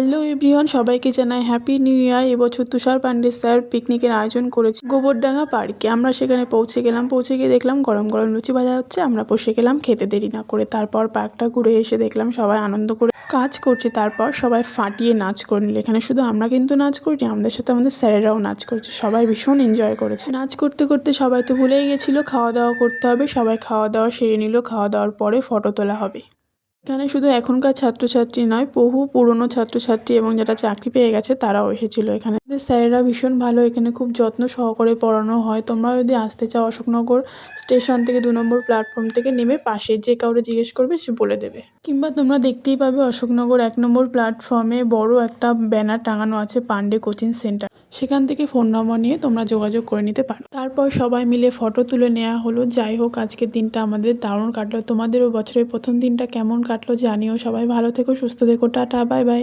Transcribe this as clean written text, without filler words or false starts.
Hello everyone, সবাইকে জানাই happy new year. এবছর তুষার পান্ডে স্যার পিকনিকের আয়োজন করেছে গোবরডাঙ্গা পার্কে। আমরা সেখানে পৌঁছে গেলাম। পৌঁছে গিয়ে দেখলাম গরম গরম লুচি ভাজা হচ্ছে। আমরা বসে গেলাম খেতে দেরি না করে। তারপর পার্কটা ঘুরে এসে দেখলাম সবাই আনন্দ করে কাজ করছে। তারপর সবাই ফাটিয়ে নাচ করে নিল। এখানে শুধু আমরা কিন্তু নাচ করিনি, আমাদের সাথে আমাদের স্যারেরাও নাচ করেছে। সবাই ভীষণ এনজয় করেছে। নাচ করতে করতে সবাই তো ভুলেই গেছিলো খাওয়া দাওয়া করতে হবে। সবাই খাওয়া দাওয়া সেরে নিল। খাওয়া দাওয়ার পরে ফটো তোলা হবে। এখানে শুধু এখনকার ছাত্রছাত্রী নয়, বহু পুরনো ছাত্রছাত্রী এবং যারা চাকরি পেয়ে গেছে তারাও এসেছিল এখানে। স্যারেরা ভীষণ ভালো, এখানে খুব যত্ন সহকারে পড়ানো হয়। তোমরা যদি আসতে চাও অশোকনগর স্টেশন থেকে 2 নম্বর প্ল্যাটফর্ম থেকে নেমে পাশে যে কাউরে জিজ্ঞেস করবে সে বলে দেবে। কিংবা তোমরা দেখতেই পাবে অশোকনগর 1 নম্বর প্ল্যাটফর্মে বড় একটা ব্যানার টাঙানো আছে পান্ডে কোচিং সেন্টার। সেখান থেকে ফোন নম্বর নিয়ে তোমরা যোগাযোগ করে নিতে পারো। তারপর সবাই মিলে ফটো তুলে নেওয়া হলো। যাই হোক, আজকের দিনটা আমাদের দারুণ কাটলো। তোমাদেরও বছরের প্রথম দিনটা কেমন কাটলো জানিও। সবাই ভালো থেকো, সুস্থ থেকো, টাটা, বাই বাই।